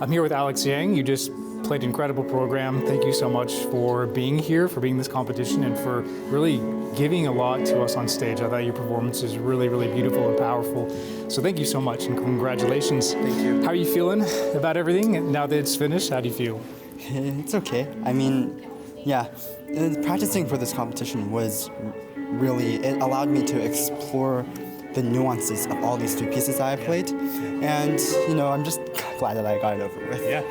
I'm here with Alex Yang. You just played an incredible program. Thank you so much for being here, for being in this competition, and for really giving a lot to us on stage. I thought your performance is really, really beautiful and powerful. So thank you so much, and congratulations. Thank you. How are you feeling about everything now that it's finished? How do you feel? It's okay. I mean, yeah, practicing for this competition was really, it allowed me to explore the nuances of all these three pieces that I played. And, you know, I'm just glad that I got it over with. Yeah,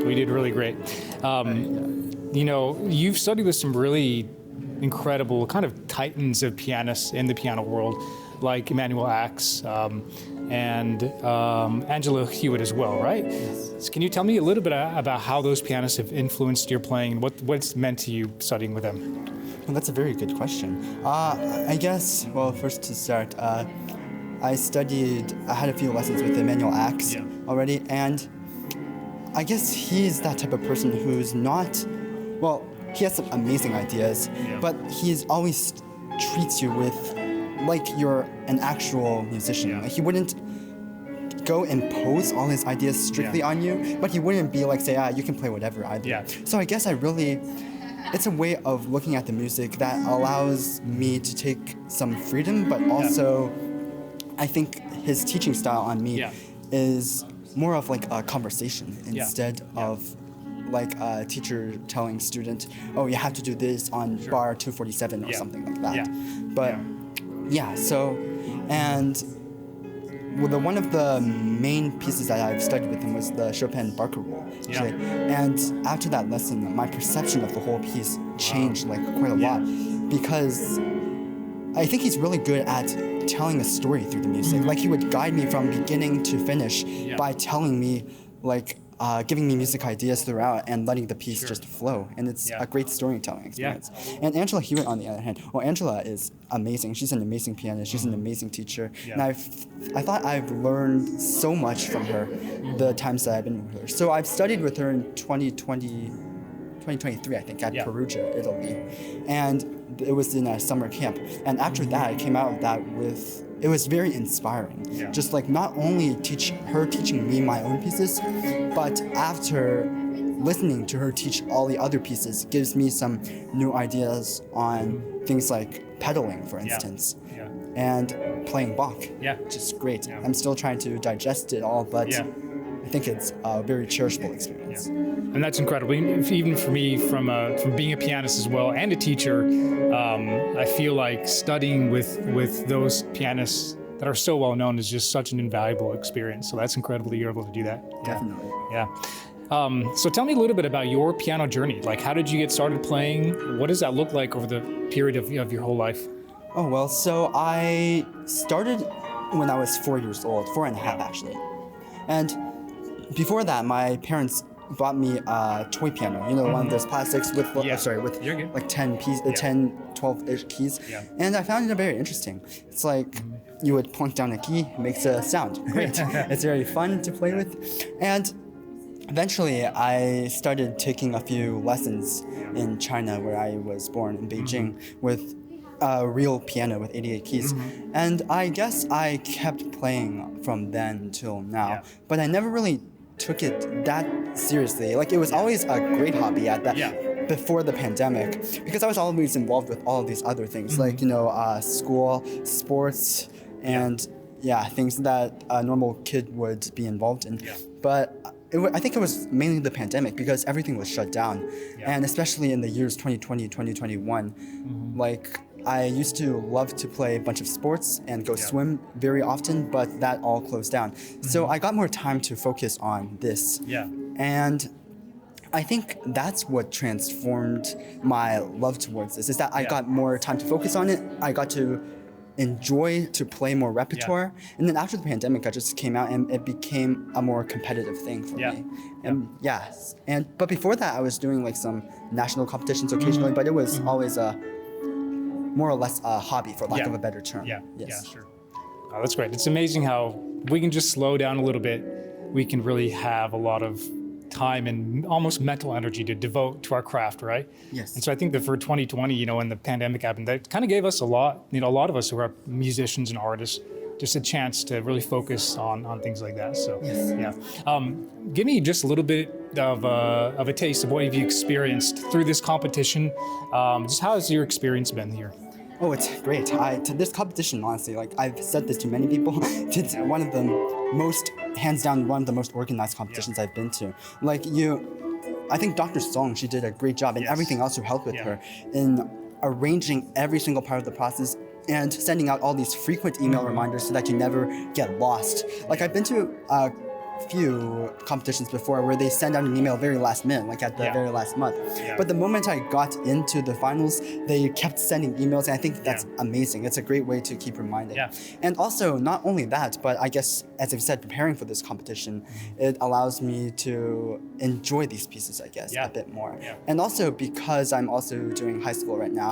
we did really great. You know, you've studied with some really incredible kind of titans of pianists in the piano world, like Emanuel Ax and Angela Hewitt as well, right? Yes. So can you tell me a little bit about how those pianists have influenced your playing and what it's meant to you studying with them? Well, that's a very good question. I guess, well, first to start, I had a few lessons with Emanuel Ax already, and I guess he's that type of person who's not, well, he has some amazing ideas, but he's always treats you with like you're an actual musician. Like he wouldn't go impose all his ideas strictly on you, but he wouldn't be like, say, you can play whatever either. So I guess it's a way of looking at the music that allows me to take some freedom, but also I think his teaching style on me is more of like a conversation instead of like a teacher telling student, oh, you have to do this on bar 247 or something like that. But so, and one of the main pieces that I've studied with him was the Chopin Barker Rule. And after that lesson, my perception of the whole piece changed like quite a lot, because I think he's really good at telling a story through the music. Like he would guide me from beginning to finish by telling me, like, giving me music ideas throughout and letting the piece just flow. And it's a great storytelling experience. And Angela Hewitt, on the other hand, well, Angela is amazing. She's an amazing pianist. She's an amazing teacher. And I thought I've learned so much from her the times that I've been with her. So I've studied with her in 2023, I think, at Perugia, Italy. And it was in a summer camp. And after that, I came out of that with, it was very inspiring. Just like not only her teaching me my own pieces, but after listening to her teach all the other pieces gives me some new ideas on things like pedaling, for instance, and playing Bach, which is great. I'm still trying to digest it all, but I think it's a very cherishable experience. And that's incredible. Even for me, from being a pianist as well and a teacher, I feel like studying with those pianists that are so well known is just such an invaluable experience. So that's incredible that you're able to do that. Definitely. So tell me a little bit about your piano journey. Like, how did you get started playing? What does that look like over the period of your whole life? Oh, well, so I started when I was 4 years old, 4.5 actually. And before that, my parents bought me a toy piano, you know, one of those plastics with like 10 keys, 10, 12-ish keys. And I found it very interesting. It's like you would plunk down a key, it makes a sound. Great. It's very fun to play with. And eventually I started taking a few lessons in China, where I was born in Beijing, with a real piano with 88 keys. And I guess I kept playing from then till now, but I never really took it that seriously. Like it was always a great hobby at that before the pandemic, because I was always involved with all of these other things, like, you know, school, sports, and things that a normal kid would be involved in. But I think it was mainly the pandemic, because everything was shut down. And especially in the years 2020, 2021, like I used to love to play a bunch of sports and go swim very often, but that all closed down. So I got more time to focus on this. And I think that's what transformed my love towards this, is that I got more time to focus on it. I got to enjoy to play more repertoire. And then after the pandemic, I just came out and it became a more competitive thing for me. And but before that, I was doing like some national competitions occasionally, but it was always more or less a hobby, for lack of a better term. Sure. Oh, that's great. It's amazing how we can just slow down a little bit. We can really have a lot of time and almost mental energy to devote to our craft, right? Yes. And so I think that for 2020, you know, when the pandemic happened, that kind of gave us a lot, you know, a lot of us who are musicians and artists, just a chance to really focus on things like that. So Yes. yeah, give me just a little bit of a taste of what you've experienced through this competition. Just how has your experience been here? Oh, it's great. This competition, honestly, like I've said this to many people, it's one of the most, hands down, one of the most organized competitions I've been to. Like I think Dr. Song, she did a great job, and everything else who helped with her in arranging every single part of the process and sending out all these frequent email reminders so that you never get lost. Like I've been to a few competitions before where they send out an email very last minute, like at the very last month. But the moment I got into the finals, they kept sending emails, and I think that's amazing. It's a great way to keep reminding. And also, not only that, but I guess, as I've said, preparing for this competition, it allows me to enjoy these pieces, I guess, a bit more. And also, because I'm also doing high school right now,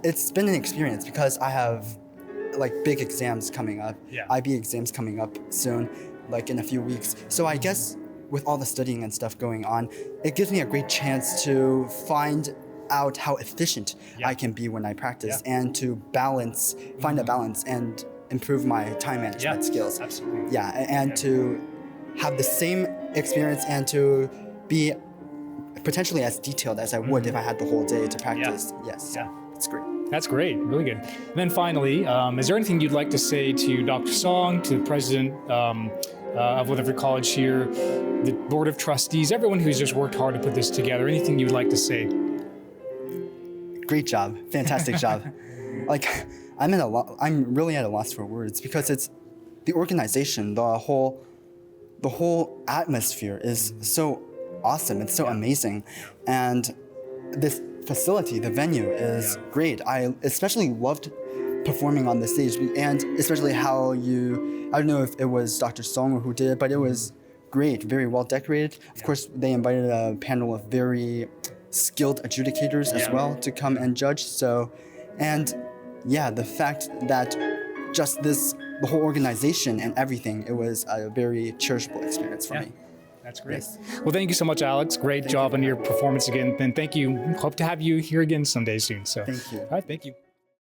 it's been an experience because I have like big exams coming up, IB exams coming up soon, like in a few weeks. So I guess with all the studying and stuff going on, it gives me a great chance to find out how efficient I can be when I practice and to find a balance and improve my time management skills. Absolutely. And to have the same experience and to be potentially as detailed as I would if I had the whole day to practice. Yes. It's great. That's great, really good. And then finally, is there anything you'd like to say to Dr. Song, to the president of Weatherford College here, the board of trustees, everyone who's just worked hard to put this together? Anything you'd like to say? Great job, fantastic job. Like I'm really at a loss for words because it's the organization, the whole atmosphere is so awesome. It's so amazing, and this facility, the venue is great. I especially loved performing on the stage, and especially how I don't know if it was Dr. Song or who did it, but it was great, very well decorated. Of course, they invited a panel of very skilled adjudicators as well to come and judge. So, and the fact that just the whole organization and everything, it was a very cherishable experience for me. That's great. Well, thank you so much, Alex. Great job on your performance again. And thank you. Hope to have you here again someday soon. So, thank you. All right, thank you.